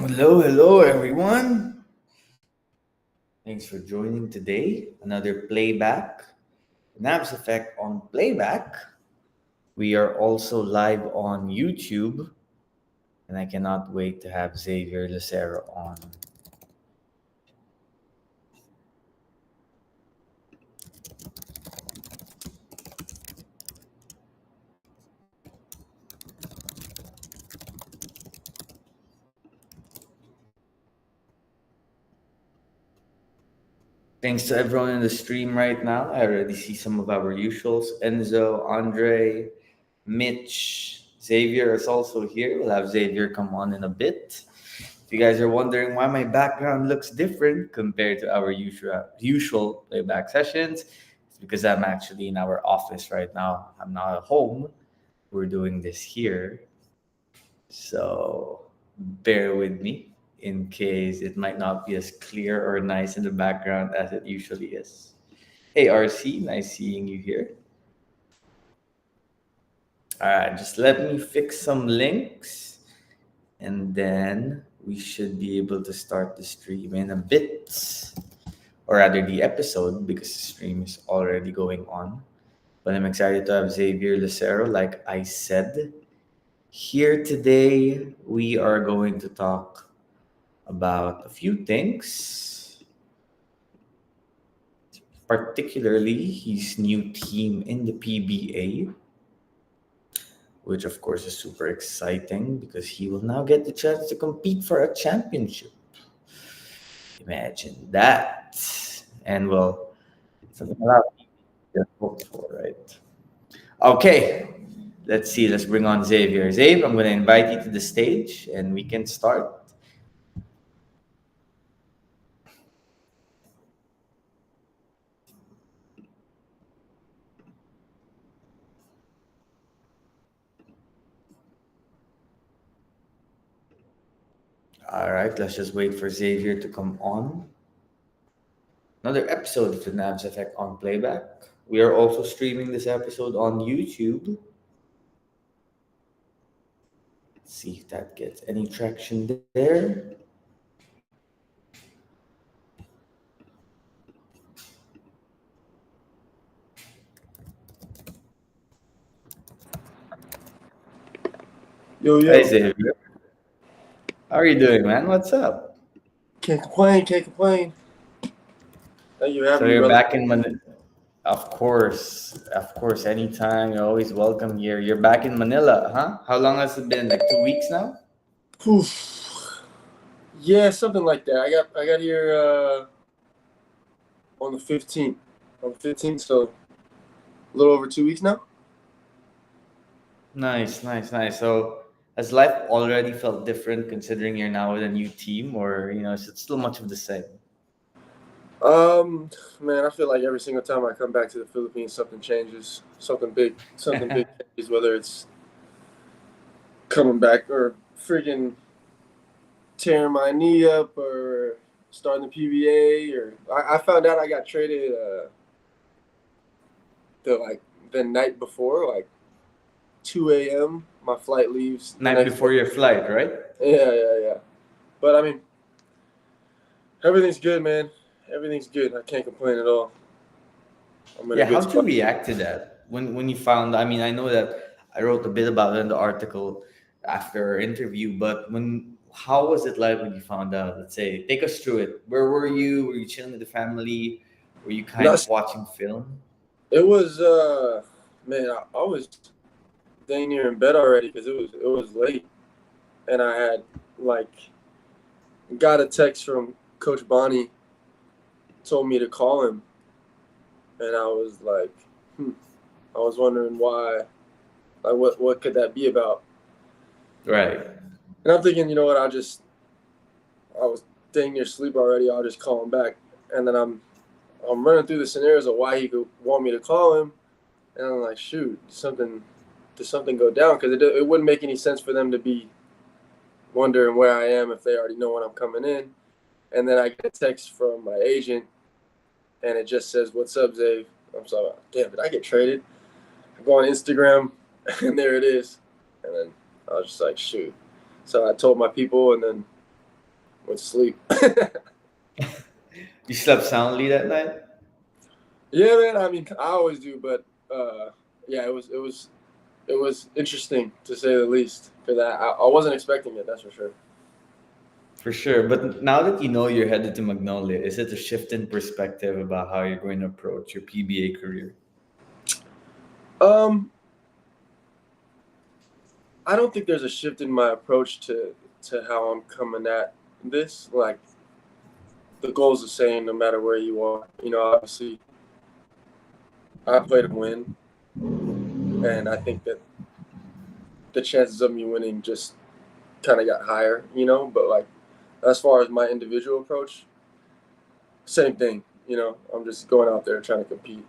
Hello, everyone. Thanks for joining today. Another playback, Naps Effect on Playback. We are also live on YouTube, and I cannot wait to have Zavier Lucero on. Thanks to everyone in the stream right now. I already see some of our usuals. Enzo, Andre, Mitch, Xavier is also here. We'll have Xavier come on in a bit. If you guys are wondering why my background looks different compared to our usual playback sessions, it's because I'm actually in our office right now. I'm not at home. We're doing this here. So bear with me in case it might not be as clear or nice in the background as it usually is. Hey, RC, nice seeing you here. All right, just let me fix some links and then we should be able to start the stream in a bit, or rather the episode, because the stream is already going on. But I'm excited to have Zavier Lucero, like I said. Here today, we are going to talk about a few things, particularly his new team in the PBA, which of course is super exciting because he will now get the chance to compete for a championship. Imagine that. And well, something a lot of people get hoped for, right? Okay, let's see. Let's bring on Xavier. Xavier, I'm going to invite you to the stage and we can start. All right, let's just wait for Xavier to come on. Another episode of the Nabs Effect on Playback. We are also streaming this episode on YouTube. Let's see if that gets any traction there. Yo, Hey, yo. Xavier. How are you doing, man? What's up? Can't complain, can't complain. Thank you for So having me, you're brother. back in Manila. Of course, anytime. You're always welcome here. You're back in Manila, huh? How long has it been? Like 2 weeks now? Oof. Yeah, something like that. I got here on the 15th. On the 15th, so a little over 2 weeks now. Nice, nice, nice. So has life already felt different considering you're now with a new team, or is it still much of the same? Man, I feel like every single time I come back to the Philippines, something changes. Something big changes, whether it's coming back or freaking tearing my knee up or starting the PBA or I found out I got traded the night before, like 2 a.m. My flight leaves the Night next before day. your flight, right? Yeah. But I mean, everything's good, man. Everything's good. I can't complain at all. I'm in a Yeah, good how'd you spot. react to that when you found? I mean, I know that I wrote a bit about it in the article after our interview, but how was it like when you found out? Let's say, take us through it. Where were you? Were you chilling with the family? Were you kind No, of watching film? it was man. I was dang near in bed already because it was late, and I had like got a text from Coach Bonnie, told me to call him, and I was like, I was wondering why, like what could that be about? Right. And I'm thinking, you know what? I was dang near sleep already. I'll just call him back, and then I'm running through the scenarios of why he could want me to call him, and I'm like, shoot, did something go down? Because it wouldn't make any sense for them to be wondering where I am if they already know when I'm coming in. And then I get a text from my agent, and it just says, "What's up, Zave?" I'm so damn. Did I get traded? I go on Instagram, and there it is. And then I was just like, shoot. So I told my people, and then went to sleep. You slept soundly that night? Yeah, man. I mean, I always do, but yeah, it was interesting to say the least because I wasn't expecting it. That's for sure. For sure. But now that you know you're headed to Magnolia, is it a shift in perspective about how you're going to approach your PBA career? Um, I don't think there's a shift in my approach to how I'm coming at this. Like the goal's the same no matter where you are. You know, obviously, I play to win, and I think that the chances of me winning just kind of got higher. You know, but like as far as my individual approach, same thing. You know, I'm just going out there trying to compete.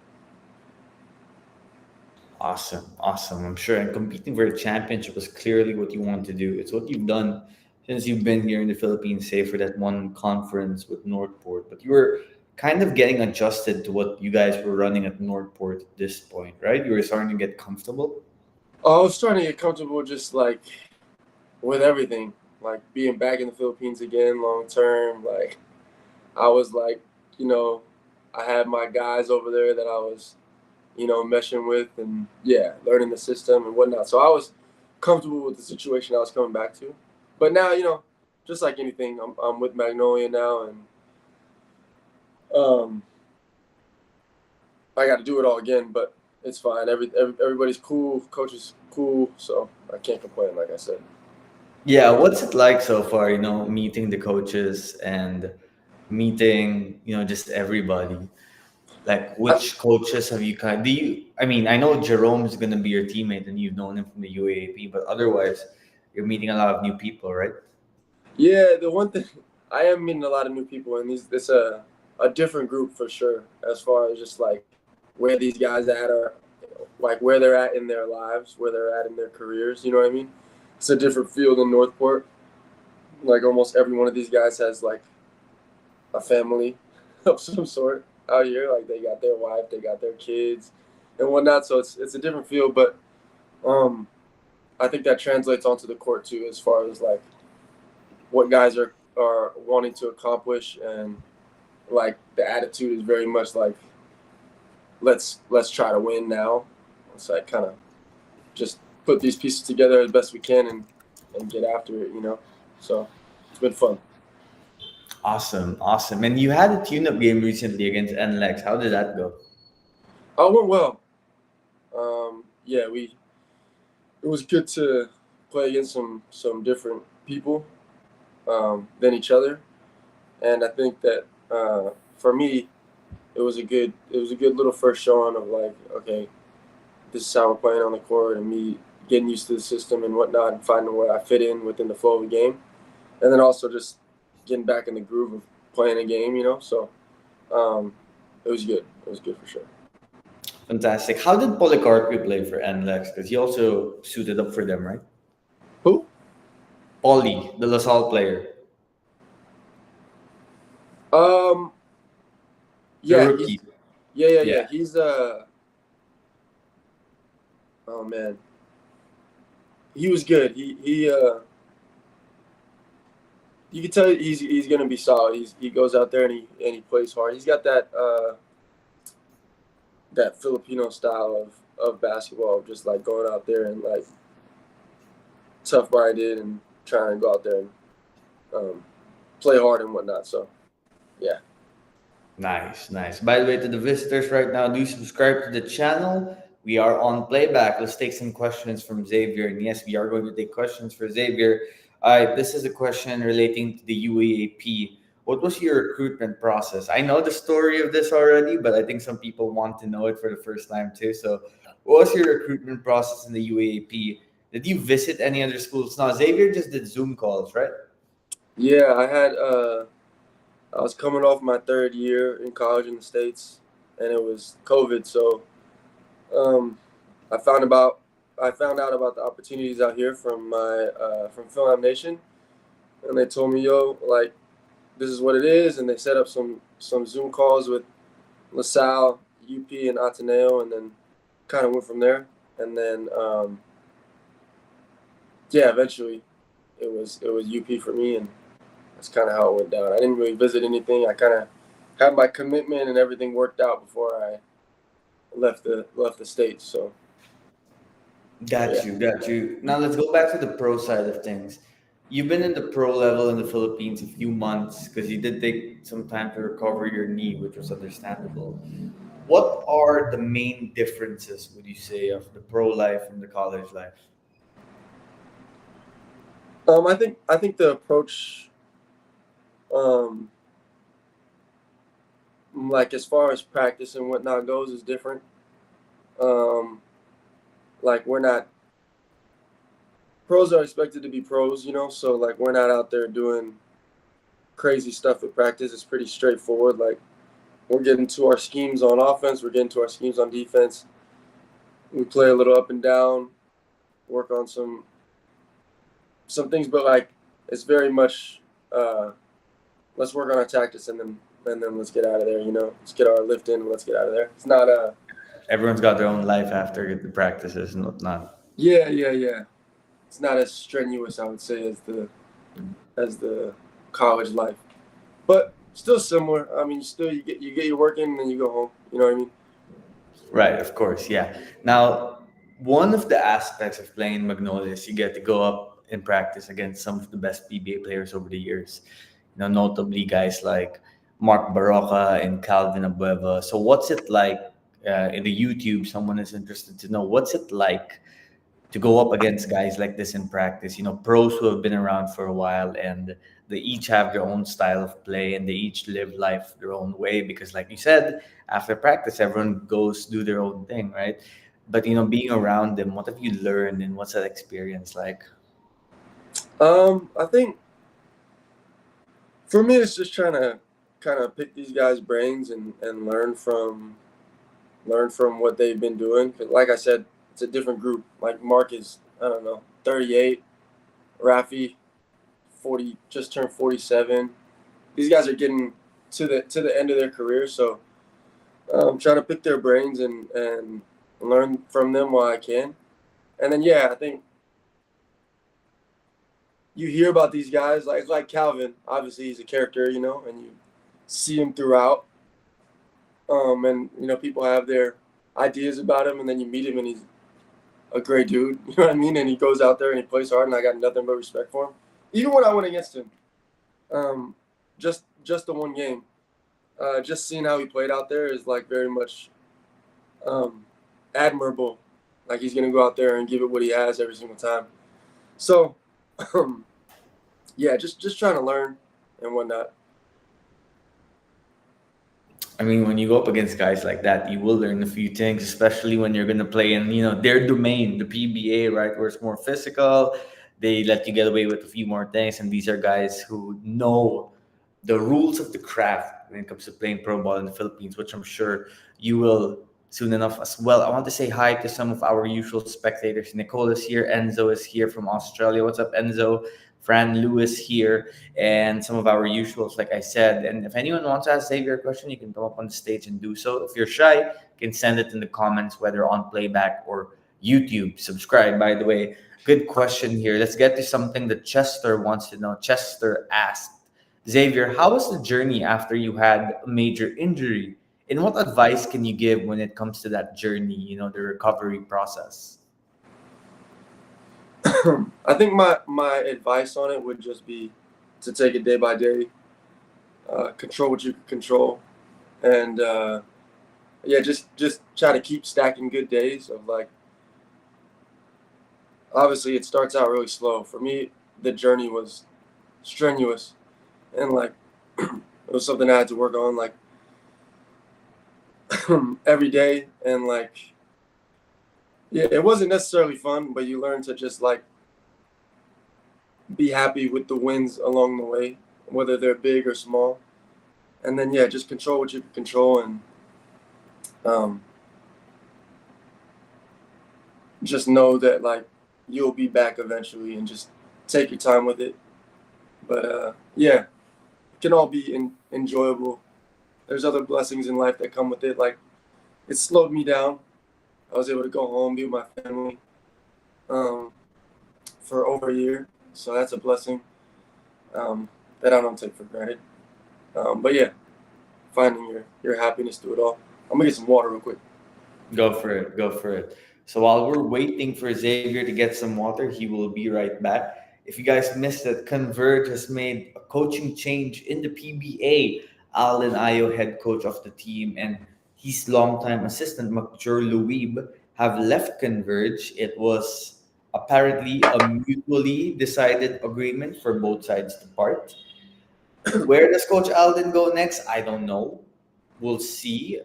Awesome, awesome. I'm sure. And competing for the championship was clearly what you want to do. It's what you've done since you've been here in the Philippines, save for that one conference with Northport. But you were kind of getting adjusted to what you guys were running at Northport at this point, right? You were starting to get comfortable. I was starting to get comfortable just like with everything, like being back in the Philippines again, long term. Like I was like, you know, I had my guys over there that I was, you know, meshing with and yeah, learning the system and whatnot. So I was comfortable with the situation I was coming back to. But now, you know, just like anything, I'm with Magnolia now and um, I got to do it all again, but it's fine. Everybody's cool, coach is cool, so I can't complain, like I said. Yeah, what's it like so far, meeting the coaches and meeting, just everybody? Like, I, which coaches have you kind do you, I mean, I know Jerome is going to be your teammate and you've known him from the UAAP, but otherwise, you're meeting a lot of new people, right? yeah, the one thing I am meeting a lot of new people, and these it's a different group for sure as far as just like where these guys at are, like where they're at in their lives, where they're at in their careers. You know what I mean? It's a different field in Northport. Like almost every one of these guys has like a family of some sort out here. Like they got their wife, they got their kids, and whatnot. So it's a different field, but um, I think that translates onto the court too, as far as like what guys are wanting to accomplish, and like the attitude is very much like let's try to win now. It's like kind of just put these pieces together as best we can and get after it, you know. So it's been fun. Awesome, awesome. And you had a tune-up game recently against NLEX. How did that go? Oh, it went well. Yeah, we it was good to play against some different people than each other, and I think that for me it was a good little first showing of like okay, this is how we're playing on the court, and me getting used to the system and whatnot, and finding where I fit in within the flow of the game, and then also just getting back in the groove of playing a game, you know. So it was good. It was good for sure. Fantastic. How did Policarpio play for NLEX? Because he also suited up for them, right? Who? Polly, the LaSalle player, Um, the yeah, rookie. yeah. Yeah. He's oh man, he was good. He you can tell he's gonna be solid. He goes out there and he plays hard. He's got that Filipino style of basketball, just like going out there and like tough minded and trying to go out there and um, play hard and whatnot. So yeah. Nice, nice. By the way, to the visitors right now, do subscribe to the channel. We are on playback. Let's take some questions from Xavier. And yes, we are going to take questions for Xavier. All right, this is a question relating to the UAAP. What was your recruitment process? I know the story of this already, but I think some people want to know it for the first time too. So, what was your recruitment process in the UAAP? Did you visit any other schools? Now, Xavier just did Zoom calls, right? Yeah, I was coming off my third year in college in the States, and it was COVID. So um, I found about I found out about the opportunities out here from my from Film Nation, and they told me, yo, like this is what it is, and they set up some Zoom calls with LaSalle, UP, and Ateneo, and then kind of went from there. And then yeah, eventually it was UP for me, and That's kind of how it went down. I didn't really visit anything. I kind of had my commitment and everything worked out before I left the States. So Got yeah. you, got you. Now let's go back to the pro side of things. You've been in the pro level in the Philippines a few months because you did take some time to recover your knee, which was understandable. What are the main differences, would you say, of the pro life and the college life? I think the approach, um, like as far as practice and whatnot goes, is different. Um, like we're not pros are expected to be pros, so like we're not out there doing crazy stuff with practice. It's pretty straightforward. Like we're getting to our schemes on offense, we're getting to our schemes on defense. We play a little up and down, work on some things, but like it's very much let's work on our tactics and then let's get out of there. Let's get our lift in and let's get out of there. It's not Everyone's got their own life after the practices and whatnot. yeah. It's not as strenuous, I would say, as the college life, but still similar. I mean, still you get your work in and then you go home. You know what I mean? Right, of course, yeah. Now, one of the aspects of playing in Magnolia is you get to go up and practice against some of the best PBA players over the years. Notably guys like Mark Baroka and Calvin Abueva. So, what's it like in the YouTube? Someone is interested to know what's it like to go up against guys like this in practice. Pros who have been around for a while and they each have their own style of play and they each live life their own way because, like you said, after practice, everyone goes do their own thing, right? But being around them, what have you learned and what's that experience like? I think for me, it's just trying to kind of pick these guys' brains and learn from what they've been doing. 'Cause like I said, it's a different group. Like Mark is, I don't know, 38. Rafi, 40, just turned 47. These guys are getting to the end of their career, so trying to pick their brains and learn from them while I can. And then yeah, I think you hear about these guys like Calvin. Obviously, he's a character, and you see him throughout. And people have their ideas about him, and then you meet him, and he's a great dude. You know what I mean? And he goes out there and he plays hard, and I got nothing but respect for him. Even when I went against him, um, just the one game, just seeing how he played out there is like very much um, admirable. Like he's gonna go out there and give it what he has every single time. So, yeah, just trying to learn and whatnot. I mean, when you go up against guys like that, you will learn a few things, especially when you're going to play in, their domain, the PBA, right, where it's more physical. They let you get away with a few more things, and these are guys who know the rules of the craft when it comes to playing pro ball in the Philippines, which I'm sure you will soon enough as well. I want to say hi to some of our usual spectators. Nicole is here. Enzo is here from Australia. What's up, Enzo? Fran Lewis here, and some of our usuals, like I said. And if anyone wants to ask Xavier a question, you can come up on the stage and do so. If you're shy, you can send it in the comments, whether on playback or YouTube. Subscribe, by the way. Good question here. Let's get to something that Chester wants to know. Chester asked, Xavier, how was the journey after you had a major injury? And what advice can you give when it comes to that journey, the recovery process? I think my advice on it would just be to take it day by day, control what you can control, and yeah, just try to keep stacking good days of like. Obviously, it starts out really slow. For me, the journey was strenuous, and like it was something I had to work on like every day, and like yeah, it wasn't necessarily fun, but you learn to just like be happy with the wins along the way, whether they're big or small. And then, yeah, just control what you can control and um, just know that, like, you'll be back eventually and just take your time with it. But, yeah, it can all be enjoyable. There's other blessings in life that come with it. Like, it slowed me down. I was able to go home, be with my family um, for over a year. So that's a blessing. Um, that I don't take for granted. But yeah, finding your happiness through it all. I'm gonna get some water real quick. Go for it. Go for it. So while we're waiting for Xavier to get some water, he will be right back. If you guys missed it, Converge has made a coaching change in the PBA. Alan Ayo, head coach of the team, and his longtime assistant, Louis, have left Converge. It was apparently a mutually decided agreement for both sides to part. Where does Coach Alden go next? I don't know. We'll see.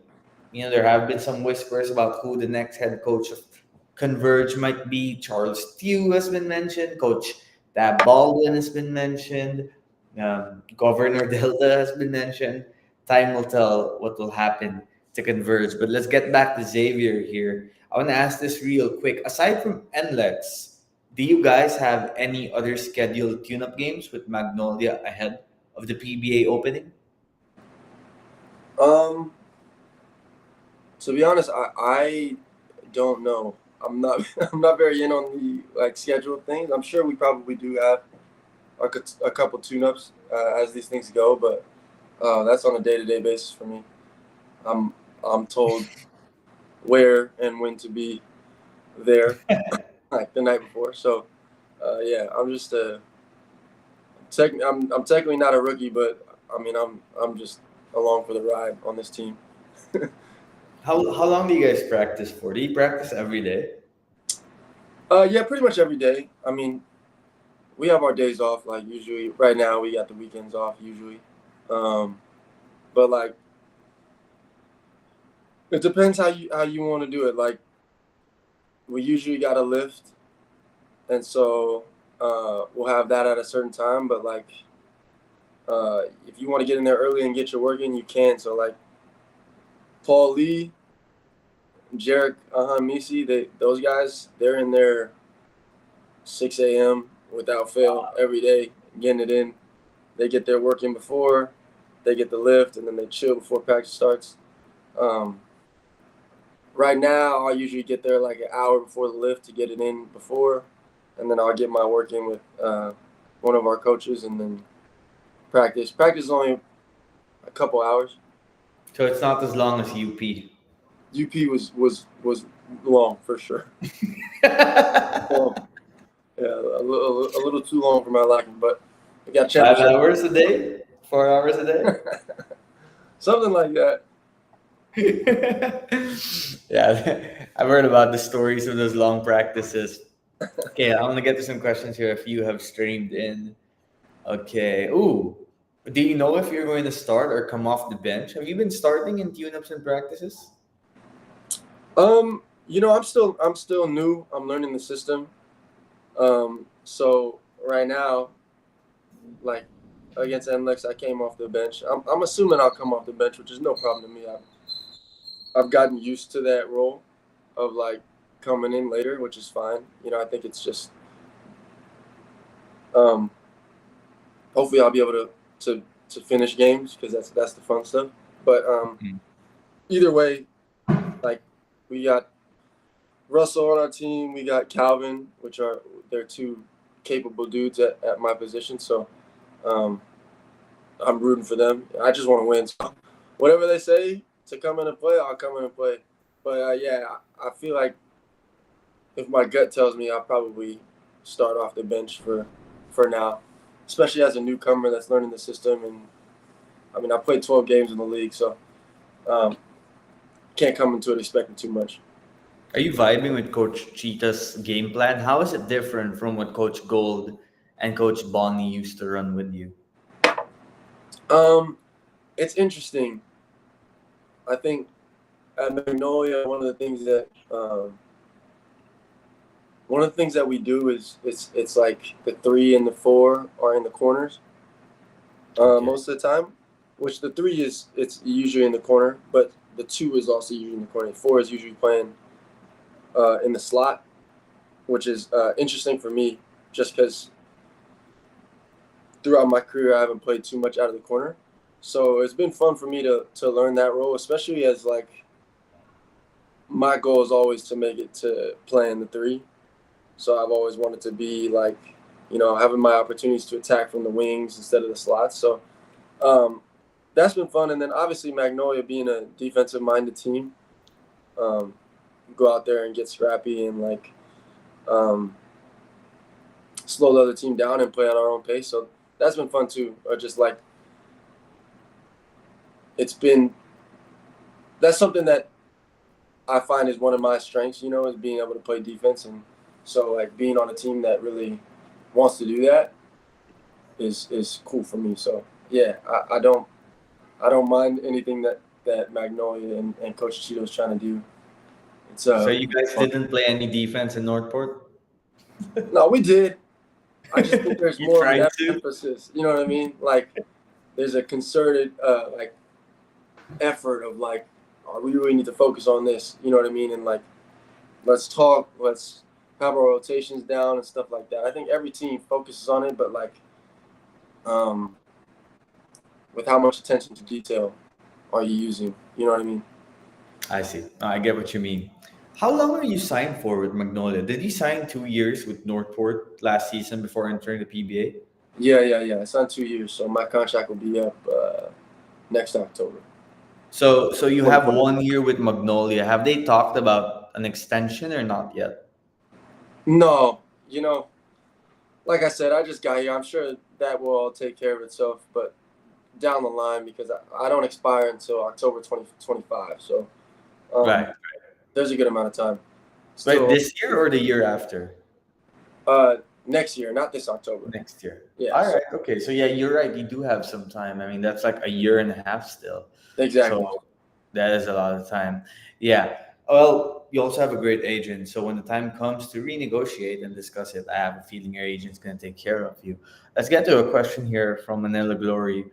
There have been some whispers about who the next head coach of Converge might be. Charles Tew has been mentioned. Coach Tab Baldwin has been mentioned. Governor Delta has been mentioned. Time will tell what will happen to Converge. But let's get back to Xavier here. I want to ask this real quick. Aside from NLEX, do you guys have any other scheduled tune-up games with Magnolia ahead of the PBA opening? Um, to be honest, I don't know. I'm not I'm not very in on the like scheduled things. I'm sure we probably do have a couple tune-ups as these things go, but that's on a day-to-day basis for me. I'm I'm told where and when to be there, like the night before. So yeah, I'm technically not a rookie, but I mean I'm just along for the ride on this team. How long do you guys practice for? Do you practice every day? Yeah, pretty much every day. I mean, we have our days off. Like usually, right now we got the weekends off usually. Um, but like it depends how you want to do it. Like we usually got a lift, and so we'll have that at a certain time. But like if you want to get in there early and get your work in, you can. So like Paul Lee, Jarek, Misi, those guys, they're in there 6 a.m. without fail every day, getting it in. They get their work in before, they get the lift, and then they chill before practice starts. Um, right now, I usually get there like an hour before the lift to get it in before, and then I'll get my work in with one of our coaches, and then practice. Practice is only a couple hours. So it's not as long as UP. UP was long for sure. Long. Yeah, a little too long for my liking, but we got 5 hours a day? 4 hours a day? something like that. Yeah, I've heard about the stories of those long practices. Okay, I'm gonna get to some questions here. If you have streamed in, okay. Ooh, do you know if you're going to start or come off the bench? Have you been starting in tune-ups and practices? I'm still new. I'm learning the system. So right now, like against NLEX, I came off the bench. I'm assuming I'll come off the bench, which is no problem to me. I've gotten used to that role of like coming in later, which is fine. I think it's just um, hopefully I'll be able to finish games because that's the fun stuff. But Mm. either way, like we got Russell on our team, we got Calvin, which they're two capable dudes at my position. So um, I'm rooting for them. I just want to win. So whatever they say to come in and play, I'll come in and play. But yeah, I feel like if my gut tells me, I'll probably start off the bench for now, especially as a newcomer that's learning the system. And I mean, I played 12 games in the league, so um, can't come into it expecting too much. Are you vibing with Coach Cheetah's game plan? How is it different from what Coach Gold and Coach Bonnie used to run with you? It's interesting. I think at Magnolia, one of the things that we do is it's like the 3 and the 4 are in the corners Okay. most of the time, which the 3 it's usually in the corner, but the 2 is also usually in the corner. The 4 is usually playing in the slot, which is interesting for me just because throughout my career I haven't played too much out of the corner. So it's been fun for me to learn that role, especially as like my goal is always to make it to playing the 3. So I've always wanted to be like, having my opportunities to attack from the wings instead of the slots. So that's been fun. And then obviously Magnolia being a defensive-minded team, go out there and get scrappy and slow the other team down and play at our own pace. So that's been fun too. Just like that's something that I find is one of my strengths, is being able to play defense. And so being on a team that really wants to do that is cool for me. So yeah, I don't mind anything that Magnolia and Coach Cheeto's trying to do. It's So you guys didn't play any defense in Northport? No, we did. I just think there's You more of tried an to? emphasis. You know what I mean? There's a concerted effort of oh, we really need to focus on this. You know what I mean? And let's talk. Let's have our rotations down and stuff like that. I think every team focuses on it, but with how much attention to detail are you using? You know what I mean? I see. No, I get what you mean. How long are you signed for with Magnolia? Did you sign 2 years with Northport last season before entering the PBA? Yeah. I signed 2 years, so my contract will be up next October. So you have 1 year with Magnolia. Have they talked about an extension or not yet? No, like I said, I just got here. I'm sure that will all take care of itself, but down the line, because I don't expire until October 2025. So Right. there's a good amount of time. But this year or the year after? Next year, not this October. Next year. Yeah. All right. Okay. So yeah, you're right. You do have some time. I mean, that's like a year and a half still. Exactly. So that is a lot of time. Yeah. Well, you also have a great agent. So when the time comes to renegotiate and discuss it, I have a feeling your agent's going to take care of you. Let's get to a question here from Manila Glory.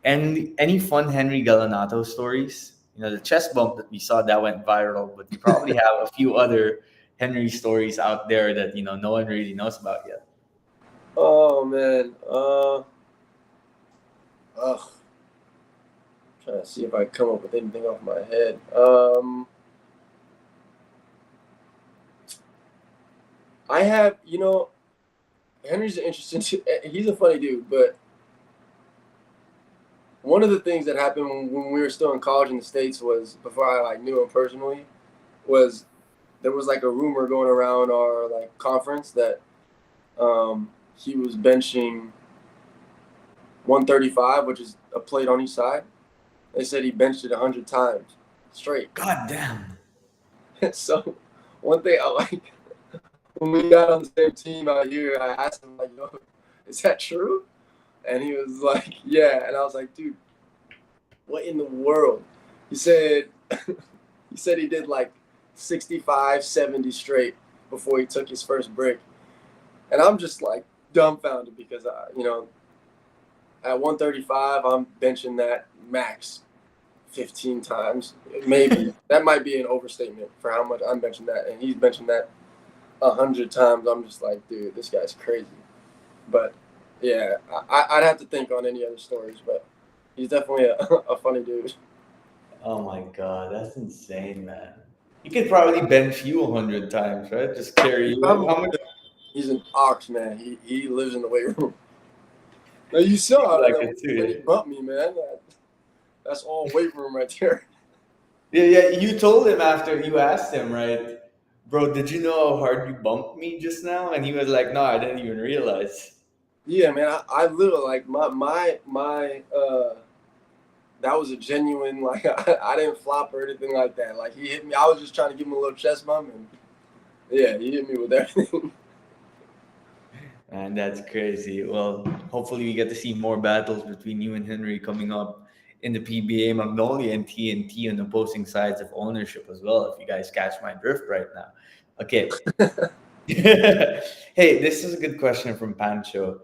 And any fun Henry Galanato stories? The chest bump that we saw that went viral, but you probably have a few other Henry stories out there that no one really knows about yet. Oh man. Trying to see if I come up with anything off my head. I have, Henry's an interesting. He's a funny dude, but one of the things that happened when we were still in college in the States was, before I knew him personally, was there was a rumor going around our conference that he was benching 135, which is a plate on each side. They said he benched it 100 times straight. God damn. So one thing when we got on the same team out here, I asked him yo, is that true? And he was like, yeah. And I was like, dude, what in the world? He said he did 65, 70 straight before he took his first break. And I'm just dumbfounded because, at 135, I'm benching that max 15 times. Maybe. That might be an overstatement for how much I'm benching that. And he's benching that 100 times. I'm just dude, this guy's crazy. But yeah, I'd have to think on any other stories, but he's definitely a funny dude. Oh my God, that's insane, man. He could probably bench you 100 times, right? Just carry you. How much? He's an ox, man. He lives in the weight room. Now you saw it too, when he bumped me, man. That's all weight room right there. Yeah. You told him after you asked him, right? Bro, did you know how hard you bumped me just now? And he was like, no, I didn't even realize. Yeah, man. I literally my that was a genuine I didn't flop or anything like that. He hit me. I was just trying to give him a little chest bump, and yeah, he hit me with everything. And that's crazy. Well, hopefully we get to see more battles between you and Henry coming up in the PBA. Magnolia and TNT on opposing sides of ownership as well, if you guys catch my drift right now. Okay. Hey, this is a good question from Pancho.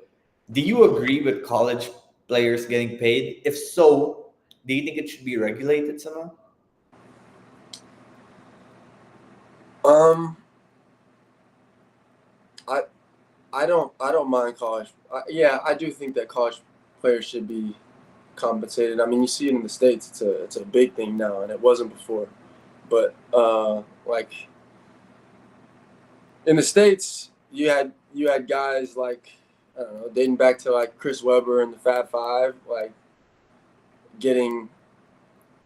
Do you agree with college players getting paid? If so, do you think it should be regulated somehow? I don't mind college. I do think that college players should be compensated. I mean, you see it in the States. It's a big thing now, and it wasn't before. But in the States, you had guys like I don't know, dating back to like Chris Webber and the Fab Five, like getting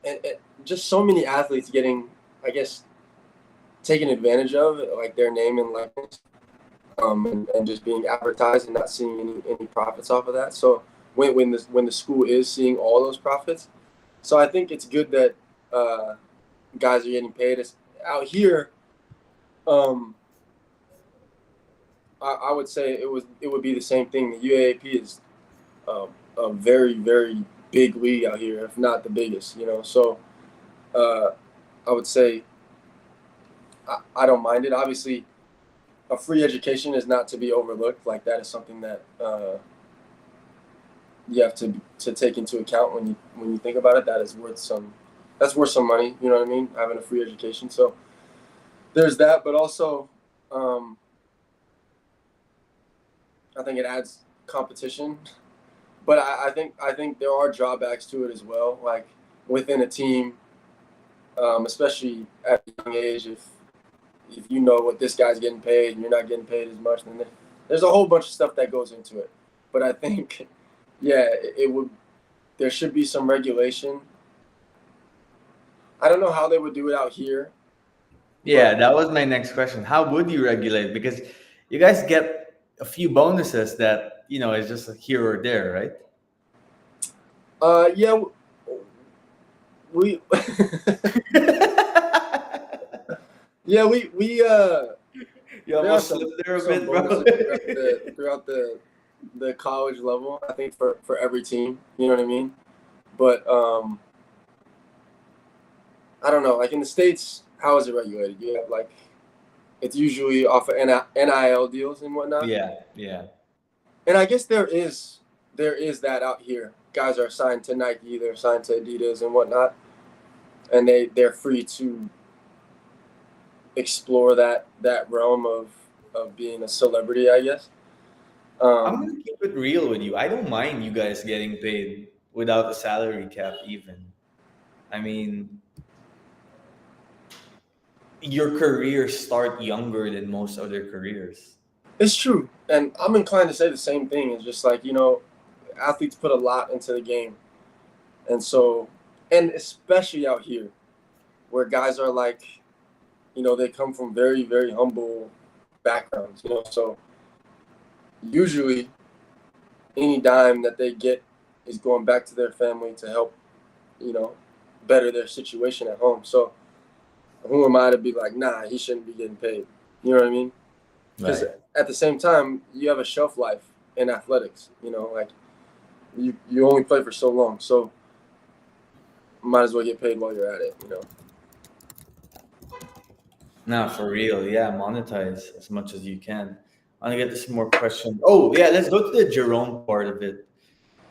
and just so many athletes getting, I guess, taken advantage of, like their name and likeness, and just being advertised and not seeing any profits off of that. So when the school is seeing all those profits, so I think it's good that guys are getting paid. It's, out here, I would say it would be the same thing. The UAAP is a very, very big league out here, if not the biggest. So I would say I don't mind it. Obviously, a free education is not to be overlooked. Like that is something that you have to take into account when you think about it. That's worth some money. You know what I mean? Having a free education. So there's that, but also I think it adds competition. But I think there are drawbacks to it as well. Like within a team, especially at a young age, if you know what this guy's getting paid and you're not getting paid as much, then there's a whole bunch of stuff that goes into it. But I think, yeah, there should be some regulation. I don't know how they would do it out here. Yeah, that was my next question. How would you regulate? Because you guys get a few bonuses that, is just like here or there, right? Yeah, we yeah, we You there are almost some slipped there a bit, bro. bonuses throughout the college level. I think for every team, you know what I mean. But I don't know. Like in the States, how is it regulated? You have like it's usually off of NIL deals and whatnot. Yeah, yeah. And I guess there is that out here. Guys are signed to Nike, they're signed to Adidas and whatnot, and they're free to explore that realm of being a celebrity, I guess. I'm gonna keep it real with you. I don't mind you guys getting paid without a salary cap, even. I mean, your careers start younger than most other careers. It's true, and I'm inclined to say the same thing. It's just like athletes put a lot into the game, and so, and especially out here, where guys are like, they come from very, very humble backgrounds. So usually any dime that they get is going back to their family to help, better their situation at home. So who am I to be like, nah, he shouldn't be getting paid? You know what I mean? Because Right. at the same time, you have a shelf life in athletics. Like you only play for so long, so might as well get paid while you're at it. No, for real. Yeah, monetize as much as you can. I want to get to some more questions. Oh, yeah, let's go to the Jerome part of it.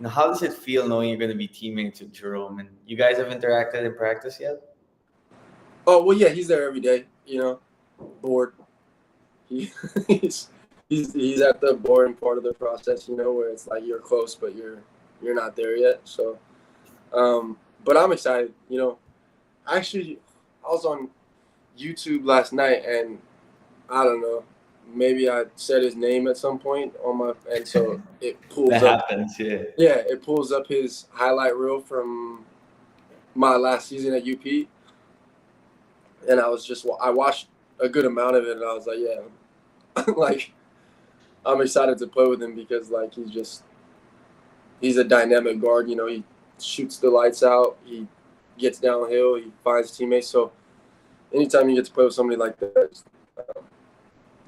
Now, how does it feel knowing you're going to be teammates with Jerome? And you guys have interacted in practice yet? Oh well, yeah, he's there every day. Board. He's at the boring part of the process. Where it's like you're close, but you're not there yet. So, but I'm excited. Actually, I was on YouTube last night, and I don't know, maybe I said his name at some point and so it pulls That up. happens, yeah. Yeah, it pulls up his highlight reel from my last season at UP, and I watched a good amount of it, and I was like, yeah, like I'm excited to play with him because like he's a dynamic guard. He shoots the lights out, he gets downhill, he finds teammates. So anytime you get to play with somebody like that,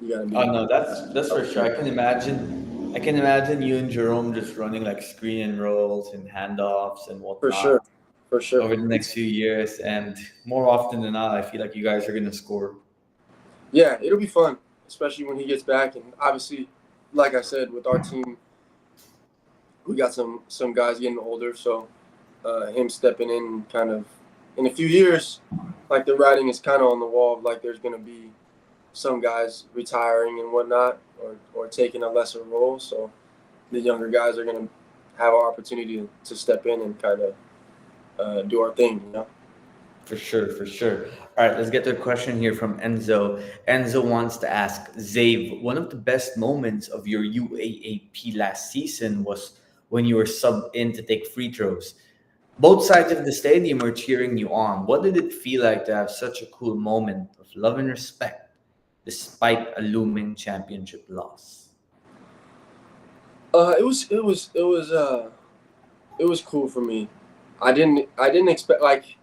you gotta be. Oh no, that's for sure. I can imagine you and Jerome just running like screen and rolls and handoffs and For whatnot sure, for sure. over the next few years. And more often than not, I feel like you guys are gonna score. Yeah, it'll be fun, especially when he gets back. And obviously, like I said, with our team, we got some guys getting older, so him stepping in kind of in a few years, like the writing is kind of on the wall. Like there's going to be some guys retiring and whatnot, or taking a lesser role. So the younger guys are going to have our opportunity to step in and kind of do our thing. For sure, for sure. All right, let's get to a question here from Enzo. Enzo wants to ask Zave, one of the best moments of your UAAP last season was when you were sub in to take free throws. Both sides of the stadium were cheering you on. What did it feel like to have such a cool moment of love and respect despite a looming championship loss? It was cool for me. I didn't expect, like,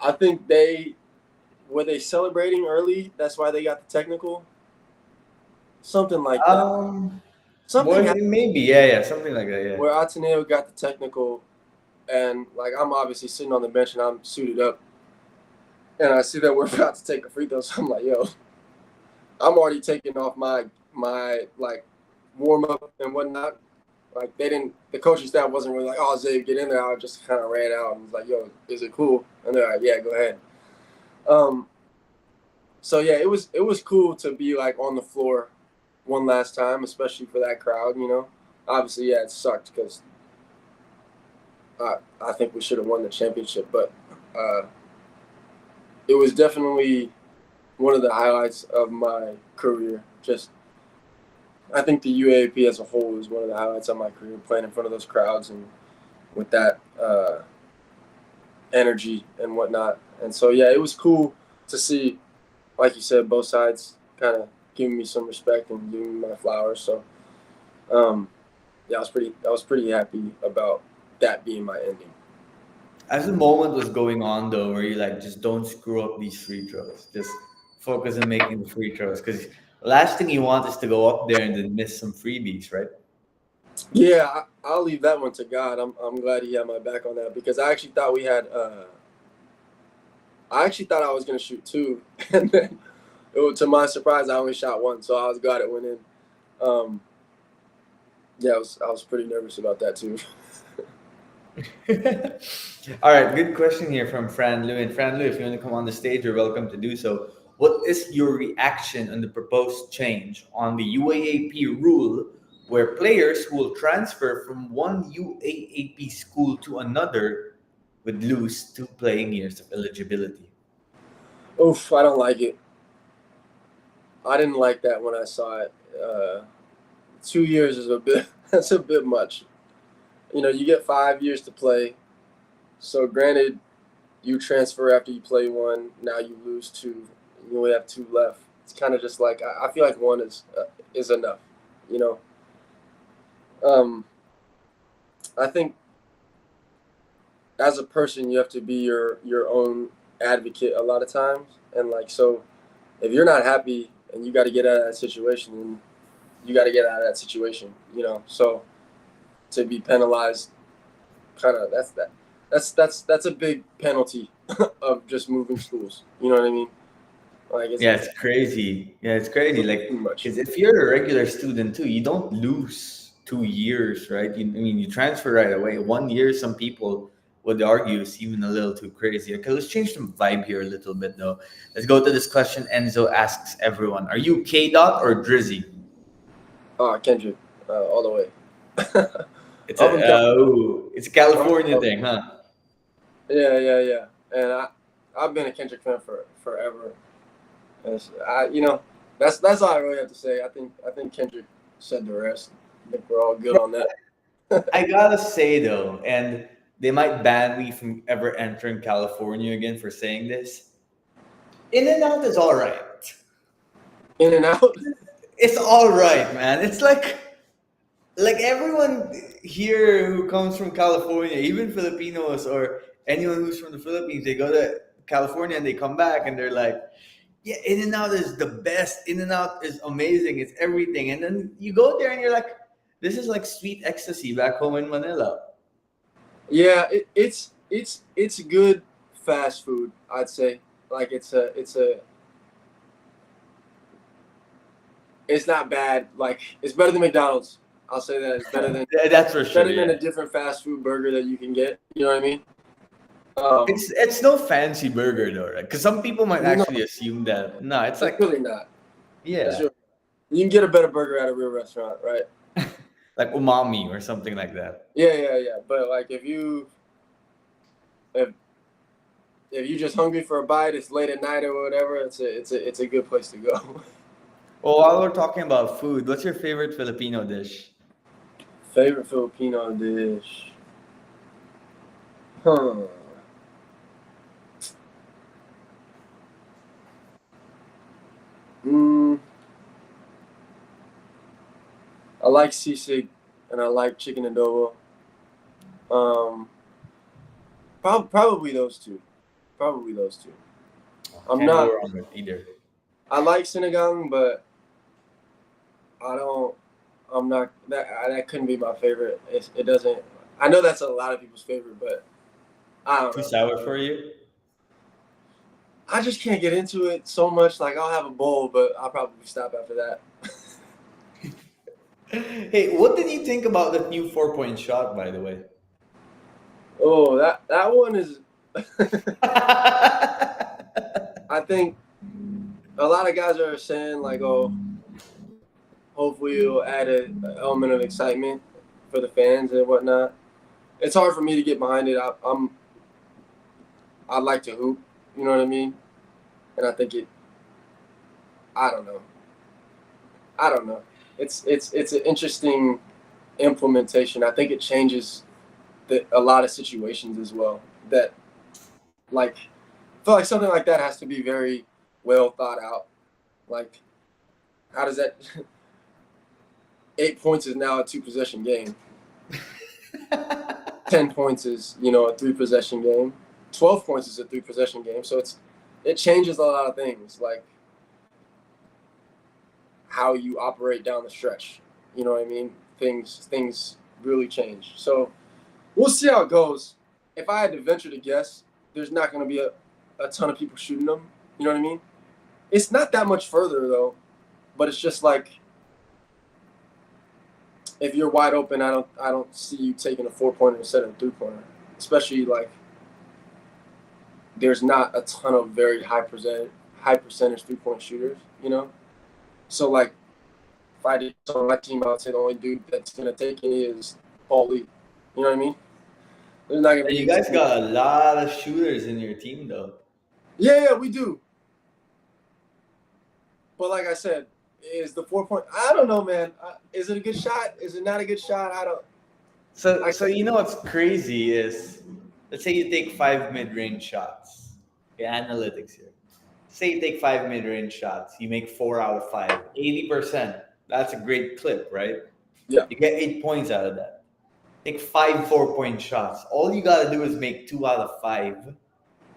I think they were they celebrating early. That's why they got the technical, something like that. Um, Something happened maybe, yeah, yeah, something like that, yeah. where Ateneo got the technical, and like I'm obviously sitting on the bench and I'm suited up, and I see that we're about to take a free throw. So I'm like, yo, I'm already taking off my like warm up and whatnot. Like the coaching staff wasn't really like, oh, Zay, get in there. I just kind of ran out and was like, yo, is it cool? And they're like, yeah, go ahead. So yeah, it was cool to be like on the floor one last time, especially for that crowd. Obviously, yeah, it sucked because I think we should have won the championship, but it was definitely one of the highlights of my career. Just I think the UAAP as a whole is one of the highlights of my career, playing in front of those crowds and with that energy and whatnot. And so yeah, it was cool to see, like you said, both sides kind of giving me some respect and giving me my flowers. So yeah, I was pretty happy about that being my ending. As the moment was going on, though, where you like, just don't screw up these free throws. Just focus on making the free throws. Because last thing you want is to go up there and then miss some freebies, right? Yeah, I'll leave that one to God. I'm glad he had my back on that because I actually thought we had. I actually thought I was gonna shoot two, and then to my surprise, I only shot one. So I was glad it went in. Um, yeah, I was pretty nervous about that too. All right, good question here from Fran Lou. And Fran Lou, if you want to come on the stage, you're welcome to do so. What is your reaction on the proposed change on the UAAP rule where players who will transfer from one UAAP school to another would lose 2 playing years of eligibility? Oof, I don't like it. I didn't like that when I saw it. 2 years is a bit. That's a bit much. You get 5 years to play. So granted, you transfer after you play one. Now you lose two. You only have two left. It's kind of just like I feel like one is enough. You know. I think as a person, you have to be your own advocate a lot of times, and like so, if you're not happy and you got to get out of that situation, then you got to get out of that situation. So to be penalized, kind of that's a big penalty of just moving schools. You know what I mean? Like Yeah, it's it's crazy. Yeah, it's crazy. Like, too much. because if you're a regular student too, you don't lose 2 years, right? I mean, you transfer right away. 1 year, some people would argue is even a little too crazy. Okay, let's change the vibe here a little bit though. Let's go to this question. Enzo asks everyone: Are you K Dot or Drizzy? Kendrick, all the way. It's I'm from it's a California thing, huh? Yeah. And I've been a Kendrick fan for forever. And that's all I really have to say. I think Kendrick said the rest. I think we're all good on that. I gotta say though, and they might ban me from ever entering California again for saying this. In and Out is all right. In and out. It's all right, man. It's like everyone here who comes from California, even Filipinos or anyone who's from the Philippines, they go to California and they come back and they're like, "Yeah, In and Out is the best. In and Out is amazing. It's everything." And then you go there and you're like, "This is like sweet ecstasy back home in Manila." Yeah, it's good fast food. I'd say like it's not bad. Like it's better than McDonald's. I'll say that it's better than That's for sure. better than Yeah, a different fast food burger that you can get. You know what I mean? Um, it's no fancy burger though, right? Because some people might no, actually assume that. No, it's it's like really not. It's yeah, really, you can get a better burger at a real restaurant, right? like umami or something like that. Yeah. But like if if you're just hungry for a bite, it's late at night or whatever. It's a good place to go. Well, while we're talking about food, what's your favorite Filipino dish? Favorite Filipino dish? Huh. Mm, I like sisig and I like chicken adobo. Um, probably those two. Probably those two. I'm Can't go not. wrong with either. I like sinigang, but I don't. I'm not. That couldn't be my favorite. It doesn't. I know that's a lot of people's favorite, but I don't Too know. sour for you? I just can't get into it so much. Like I'll have a bowl, but I'll probably stop after that. Hey, what did you think about the new 4-point shot, by the way? Oh, that one is. I think a lot of guys are saying like, oh, hopefully it'll add an element of excitement for the fans and whatnot. It's hard for me to get behind it. I like to hoop, you know what I mean? And I think it. I don't know. I don't know. It's an interesting implementation. I think it changes a lot of situations as well. That like I feel like something like that has to be very well thought out. Like how does that 8 points is now a 2 possession game. 10 points is, a 3 possession game. 12 points is a 3 possession game. So it changes a lot of things, like how you operate down the stretch. You know what I mean? Things really change. So we'll see how it goes. If I had to venture to guess, there's not going to be a ton of people shooting them. You know what I mean? It's not that much further though, but it's just like if you're wide open, I don't see you taking a 4-pointer instead of a 3-pointer. Especially like there's not a ton of very high percentage 3-point shooters. So like if I did on my team, I would say the only dude that's gonna take any is Paul Lee. You know what I mean? There's not gonna And you be. guys got a lot of shooters in your team, though. Yeah, we do. But like I said, is the 4-point? I don't know, man. Is it a good shot? Is it not a good shot? I don't. So you know what's crazy is, let's say you take 5 mid-range shots. Okay, analytics here. Say you take 5 mid-range shots, you make 4 out of 5, 80%. That's a great clip, right? Yeah. You get 8 points out of that. Take 5 4-point shots. All you gotta do is make 2 out of 5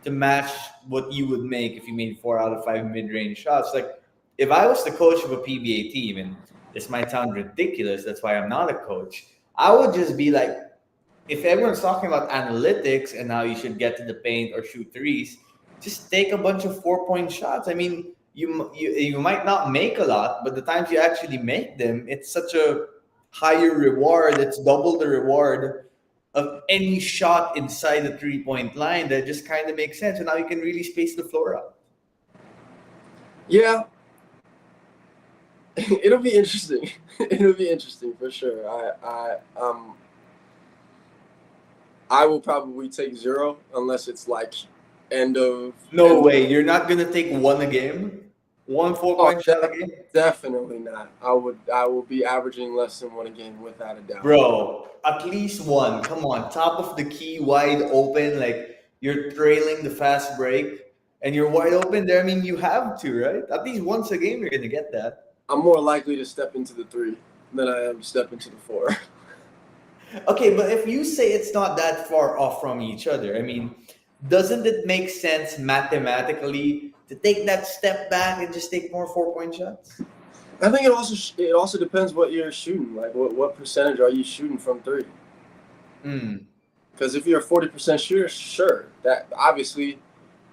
to match what you would make if you made 4 out of 5 mid-range shots. Like, if I was the coach of a PBA team, and this might sound ridiculous, that's why I'm not a coach, I would just be like, if everyone's talking about analytics and how you should get to the paint or shoot threes, just take a bunch of 4-point shots. I mean, you might not make a lot, but the times you actually make them, it's such a higher reward. It's double the reward of any shot inside the 3-point line. That just kind of makes sense. And now you can really space the floor out. Yeah. It'll be interesting. It'll be interesting for sure. I will probably take 0 unless it's like end of. No way. You're not gonna take 1 a game? 1 4-point shot a game? Definitely not. I will be averaging less than 1 a game without a doubt. Bro, at least 1. Come on, top of the key, wide open. Like you're trailing the fast break, and you're wide open there. I mean, you have to, right? At least once a game, you're gonna get that. I'm more likely to step into the 3 than I am to step into the 4. Okay, but if you say it's not that far off from each other, I mean, doesn't it make sense mathematically to take that step back and just take more 4-point shots? I think it also depends what you're shooting. Like what percentage are you shooting from 3? Because if you're a 40% shooter, sure, that obviously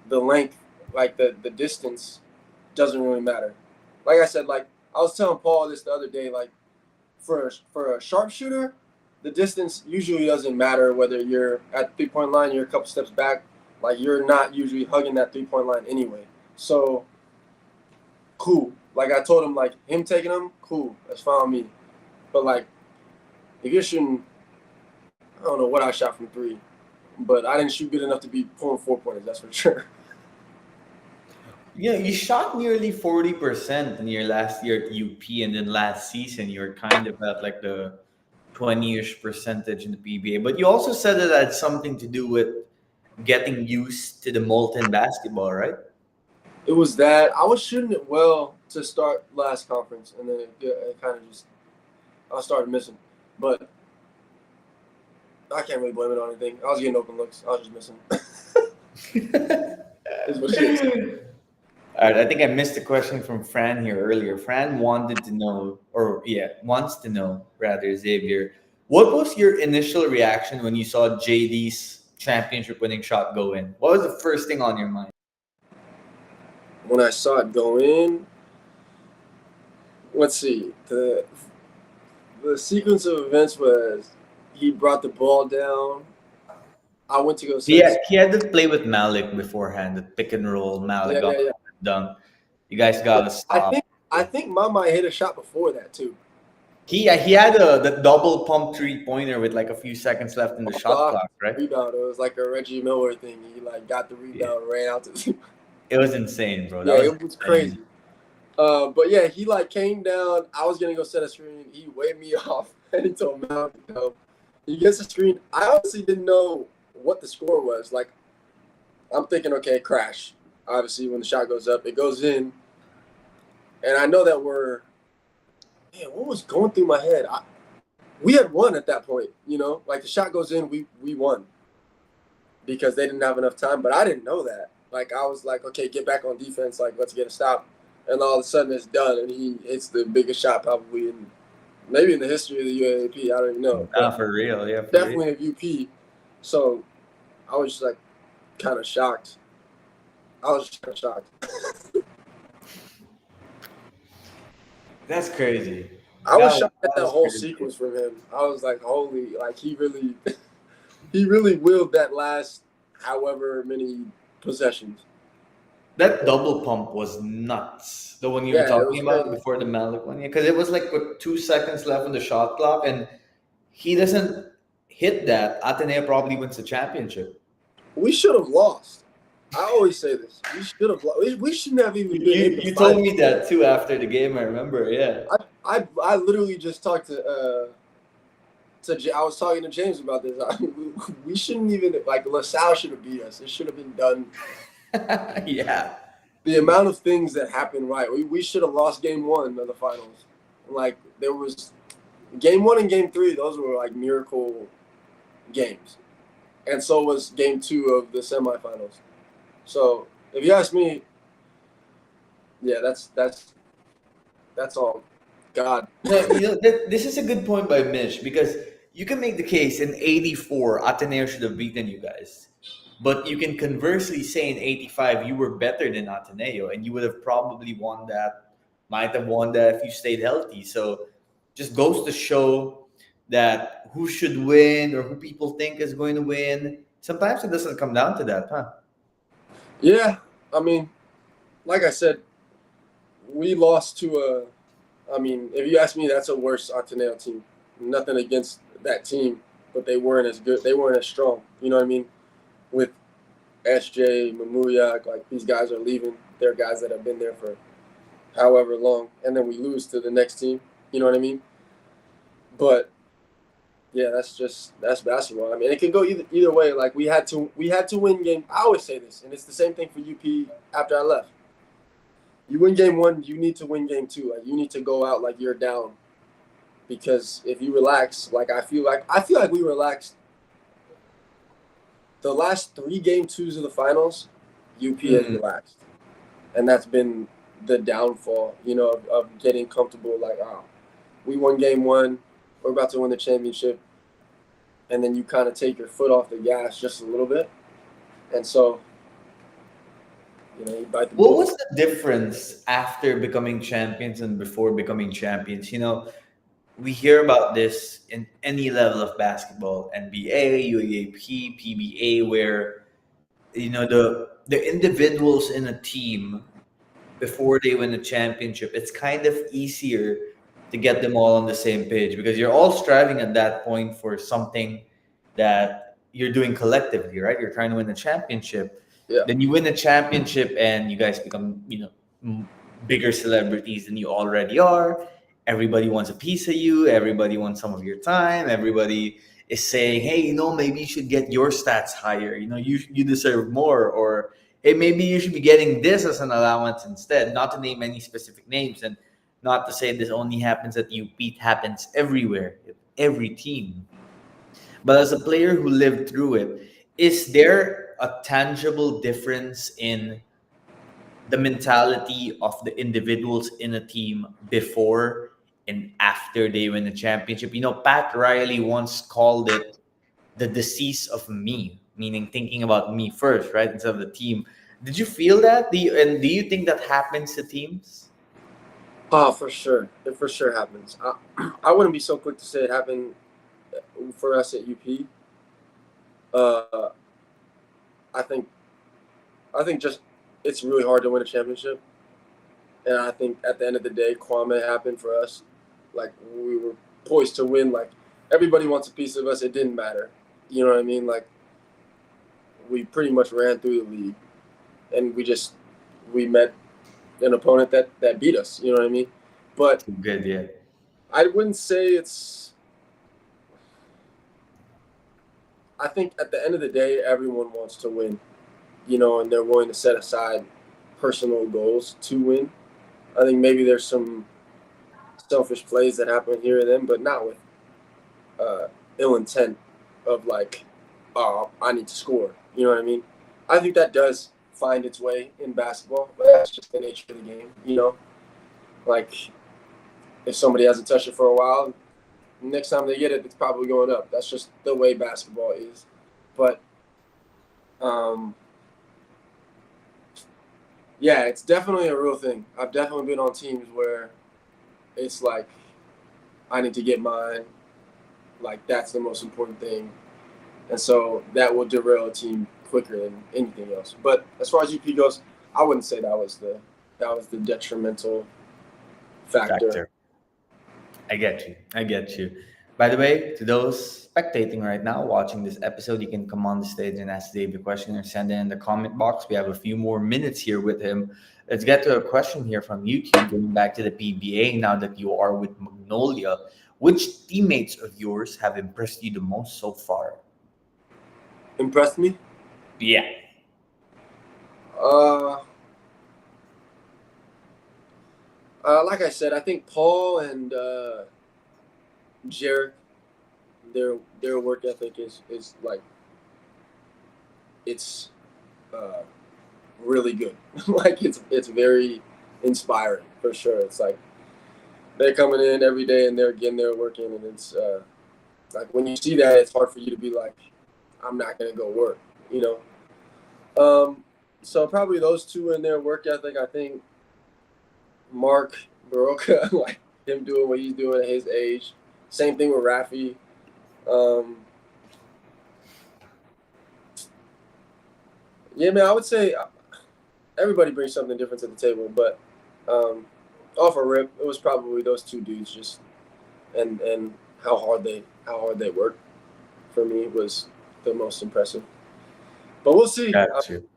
the length, like the distance, doesn't really matter. Like I said, like I was telling Paul this the other day, like for a sharpshooter, the distance usually doesn't matter whether you're at the 3-point line, you're a couple steps back. Like you're not usually hugging that 3-point line anyway. So cool. Like I told him, like him taking them, cool. That's fine with me. But like if you're shooting, I don't know what I shot from 3. but I didn't shoot good enough to be pulling 4-pointers. That's for sure. Yeah, you shot nearly 40% in your last year at UP, and then last season you were kind of at like the 20-ish percentage in the PBA. But you also said that had something to do with getting used to the molten basketball, right? It was that I was shooting it well to start last conference, and then it kind of just I started missing. But I can't really blame it on anything. I was getting open looks. I was just missing. Is what she is. All right, I think I missed a question from Fran here earlier. Fran wanted to know, wants to know rather, Xavier, what was your initial reaction when you saw JD's championship winning shot go in? What was the first thing on your mind? When I saw it go in, let's see. The sequence of events was he brought the ball down. I went to go He set. had, he had to play with Malik beforehand, the pick and roll, Malik got Yeah. dunk. You guys got to stop. I think Mama hit a shot before that too. He had the double pump 3-pointer with like a few seconds left in the shot clock, right? Rebound. It was like a Reggie Miller thing. He like got the rebound, ran out to. It was insane, bro. Yeah, it was crazy. But yeah, he like came down. I was gonna go set a screen. He waved me off, and he told me to go. He gets the screen. I honestly didn't know what the score was. Like, I'm thinking, okay, crash. Obviously, when the shot goes up, it goes in, and I know that what was going through my head? We had won at that point, like the shot goes in, we won because they didn't have enough time, but I didn't know that. Like, I was like, okay, get back on defense, like, let's get a stop. And all of a sudden it's done, and he hits the biggest shot probably maybe in the history of the UAAP. I don't even know. For real, yeah. Definitely at UP. So I was just like kind of shocked. I was just kind of shocked. That's crazy. I was shocked at that whole sequence from him. I was like, holy, like he really willed that last however many possessions. That double pump was nuts. The one you were talking about before the Malik one, because it was like with 2 seconds left on the shot clock, and he doesn't hit that. Ateneo probably wins the championship. We should have lost. I always say this. We should have lost. We shouldn't have even been. You told me that too after the game. I remember. Yeah. I literally just talked to I was talking to James about this. We shouldn't even, like, LaSalle should have beat us. It should have been done. Yeah. The amount of things that happened, right? We should have lost game 1 of the finals. Like, there was game 1 and game 3. Those were like miracle games, and so was game 2 of the semifinals. So if you ask me, yeah, that's all God. This is a good point by Mitch, because you can make the case in '84 Ateneo should have beaten you guys, but you can conversely say in '85 you were better than Ateneo, and you would have probably won that. Might have won that if you stayed healthy. So just goes to show that who should win or who people think is going to win. Sometimes it doesn't come down to that, huh? Yeah, I mean, like I said, we lost to if you ask me, that's a worse Ateneo team. Nothing against that team, but they weren't as good. They weren't as strong. You know what I mean? With SJ, Magnolia, like, these guys are leaving. They're guys that have been there for however long, and then we lose to the next team. You know what I mean? But yeah, that's basketball. I mean, it can go either way. Like, we had to win game. I always say this, and it's the same thing for UP after I left. You win game 1, you need to win game 2. Like, you need to go out like you're down, because if you relax, like I feel like we relaxed. The last 3 game 2s of the finals, UP has relaxed, and that's been the downfall, of getting comfortable. Like, we won game 1, we're about to win the championship, and then you kind of take your foot off the gas just a little bit, and so you bite the bullet. What was the difference after becoming champions and before becoming champions? We hear about this in any level of basketball, NBA, UAAP, PBA, where the individuals in a team before they win a championship, it's kind of easier to get them all on the same page, because you're all striving at that point for something that you're doing collectively, right? You're trying to win a championship. Yeah. Then you win a championship, and you guys become, bigger celebrities than you already are. Everybody wants a piece of you. Everybody wants some of your time. Everybody is saying, "Hey, maybe you should get your stats higher. You deserve more." Or, "Hey, maybe you should be getting this as an allowance instead." Not to name any specific names, and not to say this only happens at UP. It happens everywhere, every team. But as a player who lived through it, is there a tangible difference in the mentality of the individuals in a team before and after they win a championship? Pat Riley once called it the disease of me, meaning thinking about me first, right, instead of the team. Did you feel that? Do you think that happens to teams? Oh, for sure. It for sure happens. I wouldn't be so quick to say it happened for us at UP. Uh, I think just it's really hard to win a championship, and I think at the end of the day, Kwame happened for us. Like, we were poised to win. Like, everybody wants a piece of us. It didn't matter. You know what I mean? Like, we pretty much ran through the league, and we met an opponent that beat us. You know what I mean? But Good, yeah. I wouldn't say it's. I think at the end of the day, everyone wants to win, and they're willing to set aside personal goals to win. I think maybe there's some selfish plays that happen here and then, but not with ill intent of like, oh, I need to score. You know what I mean? I think that does find its way in basketball, but that's just the nature of the game. Like, if somebody hasn't touched it for a while, next time they get it, it's probably going up. That's just the way basketball is. But, yeah, it's definitely a real thing. I've definitely been on teams where it's like, I need to get mine. Like, that's the most important thing. And so that will derail a team quicker than anything else. But as far as UP goes, I wouldn't say that was the detrimental factor. I get you. I get you. By the way, to those spectating right now, watching this episode, you can come on the stage and ask Dave a question or send it in the comment box. We have a few more minutes here with him. Let's get to a question here from YouTube, going back to the PBA now that you are with Magnolia. Which teammates of yours have impressed you the most so far? Impressed me? Yeah. Like I said, I think Paul and Jared, their work ethic is like, it's really good. Like, it's very inspiring for sure. It's like they're coming in every day and they're getting there working, and it's like, when you see that, it's hard for you to be like, I'm not gonna go work, So probably those two in their work ethic. I think Mark Baroka, like him doing what he's doing at his age. Same thing with Rafi. Yeah, man, I would say everybody brings something different to the table, but off a rip, it was probably those two dudes, just and how hard they work for me was the most impressive. But we'll see. Got you.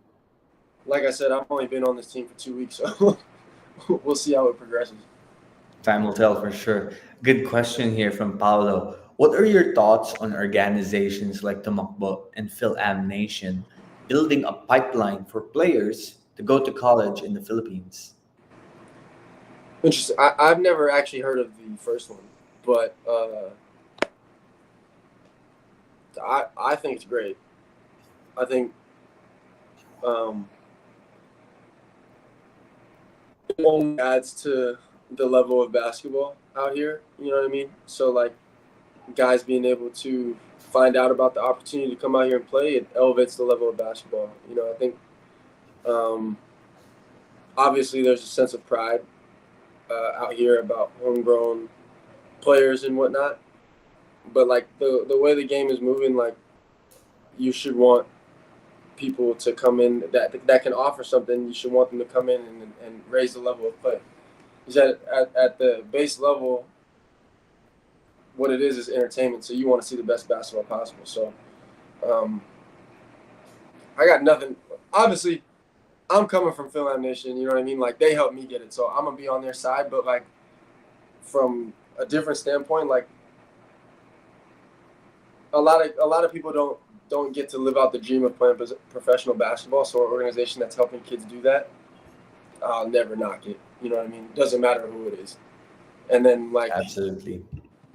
Like I said, I've only been on this team for 2 weeks, so we'll see how it progresses. Time will tell for sure. Good question here from Paolo. What are your thoughts on organizations like Tumakbo and Phil-Am Nation building a pipeline for players to go to college in the Philippines? Interesting. I've never actually heard of the first one, but I think it's great. I think it only adds to the level of basketball out here. You know what I mean? So, like, guys being able to find out about the opportunity to come out here and play, it elevates the level of basketball. I think obviously there's a sense of pride out here about homegrown players and whatnot. But, like, the way the game is moving, like, you should want people to come in that can offer something. You should want them to come in and raise the level of play. Because at the base level, what it is entertainment. So you want to see the best basketball possible. So Um, I got nothing. Obviously, I'm coming from Finland Nation. You know what I mean? Like they helped me get it, so I'm gonna be on their side. But like from a different standpoint, like a lot of people don't get to live out the dream of playing professional basketball. So an organization that's helping kids do that, I'll never knock it. You know what I mean? Doesn't matter who it is. And then like Absolutely.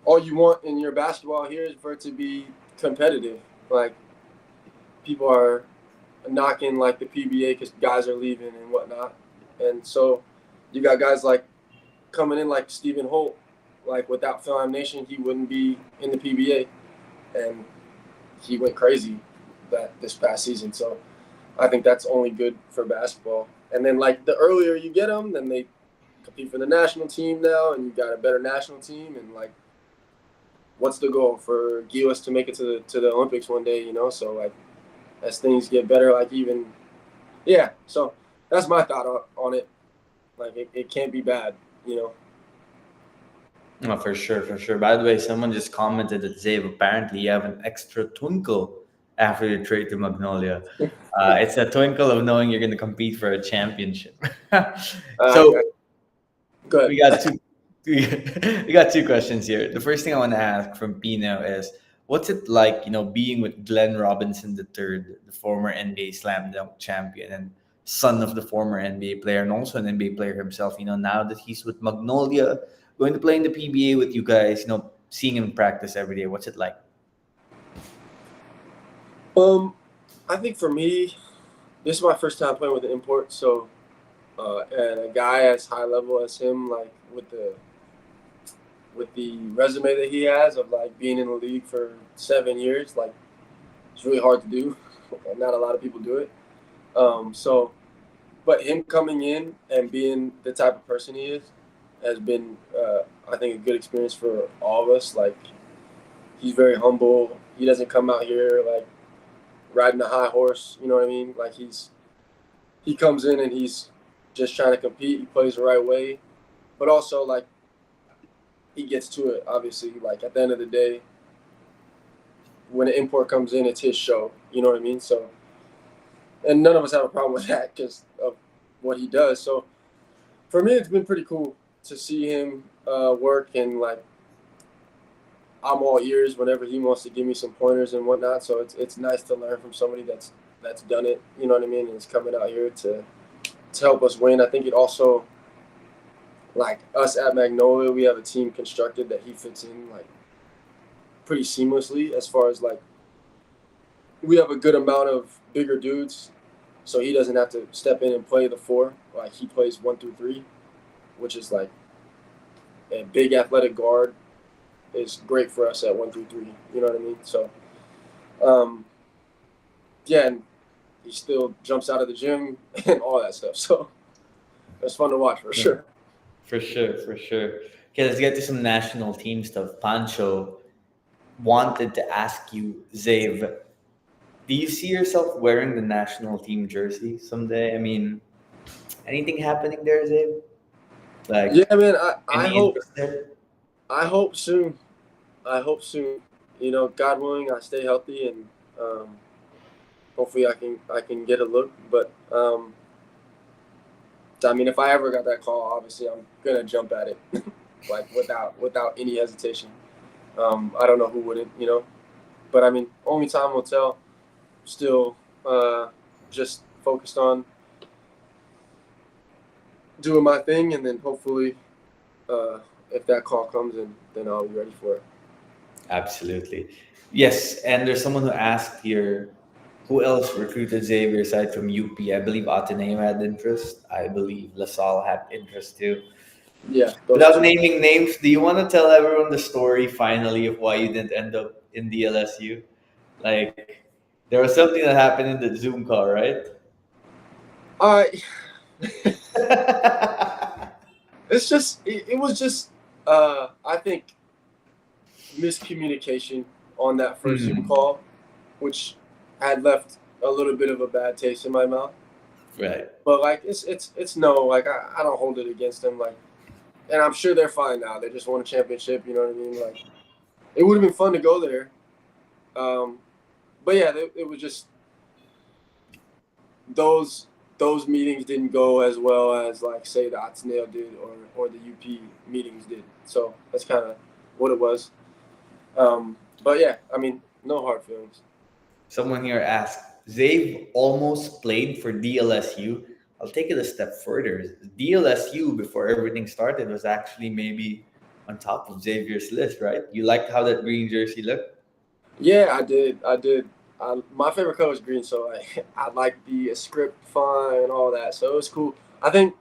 all you want in your basketball here is for it to be competitive. Like people are knocking like the PBA because guys are leaving and whatnot, and so you got guys like coming in like Stephen Holt. Like without Film Nation, he wouldn't be in the PBA, and he went crazy this past season. So I think that's only good for basketball. And then like the earlier you get them, then they compete for the national team now, and you got a better national team. And like, what's the goal for Gilas to make it to the Olympics one day? You know, so like as things get better, like even yeah. So that's my thought on it. Like it can't be bad, you know. Oh, for sure, for sure. By the way, someone just commented that Zave, apparently you have an extra twinkle after your trade to Magnolia. It's a twinkle of knowing you're going to compete for a championship. So Good. we got two. We got two questions here. The first thing I want to ask from Pino is, what's it like, being with Glenn Robinson III, the former NBA Slam Dunk champion and son of the former NBA player and also an NBA player himself. Now that he's with Magnolia, going to play in the PBA with you guys. Seeing him practice every day. What's it like? I think for me, this is my first time playing with an import, so and a guy as high level as him, like with the resume that he has of like being in the league for 7 years, like it's really hard to do. Not a lot of people do it. But him coming in and being the type of person he is has been, I think, a good experience for all of us. Like he's very humble. He doesn't come out here like riding a high horse. You know what I mean? Like he comes in and he's just trying to compete. He plays the right way, but also like he gets to it. Obviously, like at the end of the day, when an import comes in, it's his show. You know what I mean? So, and none of us have a problem with that because of what he does. So, for me, it's been pretty cool to see him work, and like I'm all ears whenever he wants to give me some pointers and whatnot. So it's nice to learn from somebody that's done it. You know what I mean? And is coming out here to help us win. I think it also, like us at Magnolia, we have a team constructed that he fits in like pretty seamlessly as far as like we have a good amount of bigger dudes, so he doesn't have to step in and play the four. Like he plays 1 through 3, which is like a big athletic guard is great for us at 1 through 3. You know what I mean? So, yeah, and he still jumps out of the gym and all that stuff. So it's fun to watch for sure. For sure, for sure. Okay, let's get to some national team stuff. Pancho wanted to ask you, Zave, do you see yourself wearing the national team jersey someday? I mean, anything happening there, Zave? Like, Yeah, man. I any hope. interest there? I hope soon. I hope soon. You know, God willing, I stay healthy and hopefully I can get a look. But I mean, if I ever got that call, obviously I'm gonna jump at it, like without any hesitation. I don't know who wouldn't, you know. But I mean, only time will tell. Still, just focused on doing my thing, and then hopefully, if that call comes, then I'll be ready for it. Absolutely. Yes, and there's someone who asked here, who else recruited Xavier aside from UP? I believe Ateneo had interest. I believe LaSalle had interest too. Yeah, Without those two. naming names, do you want to tell everyone the story finally of why you didn't end up in the LSU? Like, there was something that happened in the Zoom call, right? I it's just it was just I think miscommunication on that first Zoom Hmm. call, which had left a little bit of a bad taste in my mouth. Right. But like it's no, like I don't hold it against them, like, and I'm sure they're fine now. They just won a championship, you know what I mean? Like it would have been fun to go there. but yeah, it was just those meetings didn't go as well as like say the Ateneo did or the UP meetings did. So that's kind of what it was. But yeah, I mean, no hard feelings. Someone here asked, Zave almost played for DLSU. I'll take it a step further. DLSU, before everything started, was actually maybe on top of Xavier's list, right? You liked how that green jersey looked? Yeah, I did. My favorite color is green, so I like the script font and all that. So it was cool. I think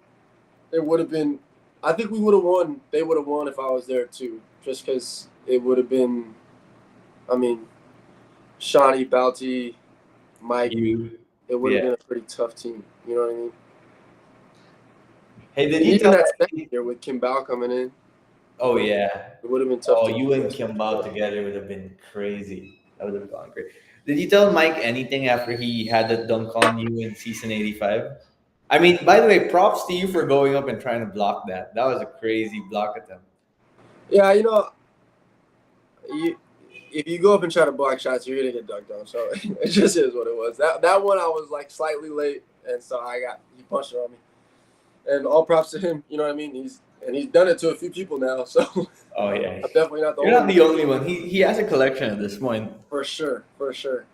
it would have been. I think we would have won. They would have won if I was there too, just because it would have been. I mean, Shawnee, Balti, Mike. You, It would have yeah. been a pretty tough team. You know what I mean? Hey, did And you even tell? that second year with Kim Bao coming in, Oh yeah. it would have been tough Oh, to you beat and us. Kimball together would have been crazy. That would have gone great. Did you tell Mike anything after he had that dunk on you in season 85? I mean, by the way, props to you for going up and trying to block that. That was a crazy block attempt. Yeah, you, if you go up and try to block shots, you're gonna get dunked on. So it just is what it was. That one I was like slightly late, and so he punched it on me. And all props to him. You know what I mean? He's done it to a few people now. So Oh yeah, I'm definitely not the you're not only the one. only one. He has a collection at this point. For sure, for sure.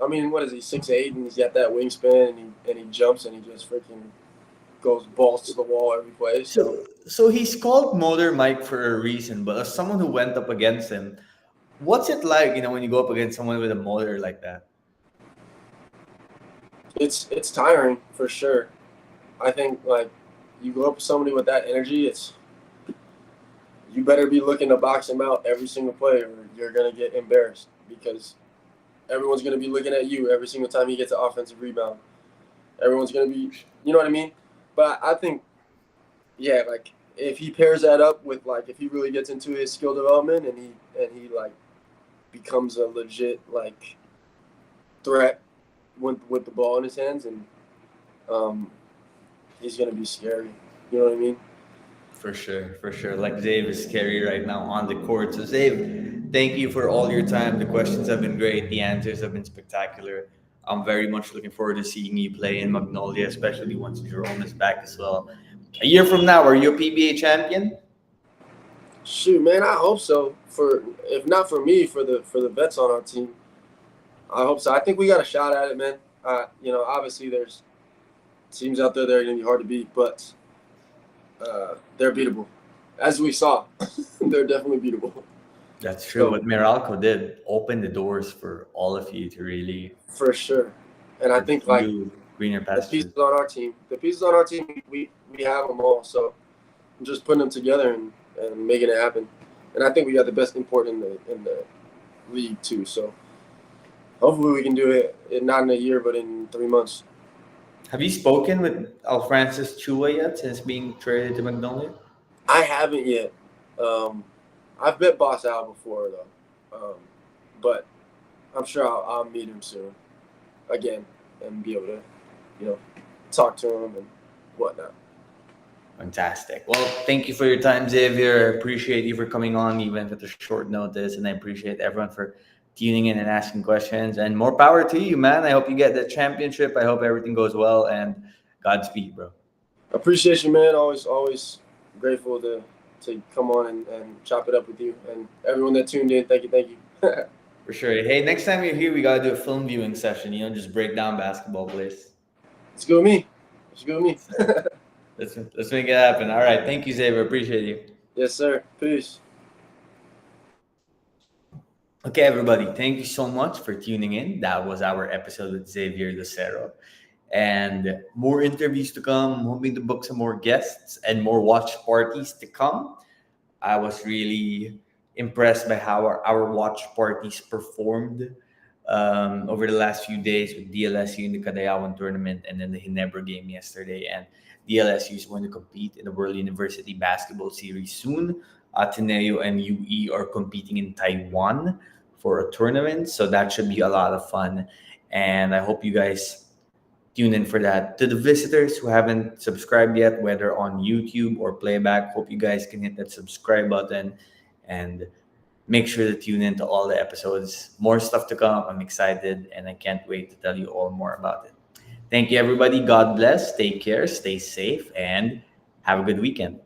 I mean, what is he? 6'8", and he's got that wingspan, and he jumps and he just freaking goes balls to the wall every play. So So he's called Motor Mike for a reason. But as someone who went up against him, what's it like? When you go up against someone with a motor like that? it's tiring for sure. I think like you go up with somebody with that energy, you better be looking to box him out every single play, or you're gonna get embarrassed because everyone's gonna be looking at you every single time he gets an offensive rebound. Everyone's gonna be, you know what I mean? But I think, yeah, like if he pairs that up with like if he really gets into his skill development and he like becomes a legit like threat with the ball in his hands, and um, he's gonna be scary. You know what I mean? For sure, for sure. Like Zave is scary right now on the court. So Zave, thank you for all your time. The questions have been great. The answers have been spectacular. I'm very much looking forward to seeing you play in Magnolia, especially once Jerome is back as well. A year from now, are you a PBA champion? Shoot, man, I hope so. For if not for me, for the vets on our team, I hope so. I think we got a shot at it, man. Obviously there's teams out there that are gonna be hard to beat, but they're beatable, as we saw. They're definitely beatable. That's true. So What Meralco did open the doors for all of you to really for sure, and I think like pursue greener the pieces pastures. on our team, we have them all. So I'm just putting them together and making it happen. And I think we got the best import in the league too. So hopefully we can do it not in a year, but in 3 months. Have you spoken with Alfrancis Chua yet since being traded to Magnolia? I haven't yet. I've met Boss Al before though, but I'm sure I'll meet him soon again and be able to, talk to him and whatnot. Fantastic. Well, thank you for your time, Xavier. I appreciate you for coming on even at a short notice, and I appreciate everyone for tuning in and asking questions. And more power to you, man. I hope you get the championship. I hope everything goes well, and Godspeed, bro. Appreciate you, man. Always grateful to come on and chop it up with you and everyone that tuned in. Thank you. For sure. Hey, next time you're here, we gotta do a film viewing session. Just break down basketball plays. Let's go me. Let's make it happen. All right. Thank you, Xavier. Appreciate you. Yes, sir. Peace. Okay, everybody, thank you so much for tuning in. That was our episode with Zavier Lucero. And more interviews to come, hoping to book some more guests and more watch parties to come. I was really impressed by how our watch parties performed over the last few days with DLSU in the Cadayawan tournament and then the Ginebra game yesterday. And DLSU is going to compete in the World University Basketball Series soon. Ateneo and UE are competing in Taiwan for a tournament, so that should be a lot of fun. And I hope you guys tune in for that. To the visitors who haven't subscribed yet, whether on YouTube or playback, hope you guys can hit that subscribe button and Make sure to tune into all the episodes. More stuff to come. I'm excited and I can't wait to tell you all more about it. Thank you, everybody. God bless. Take care. Stay safe and have a good weekend.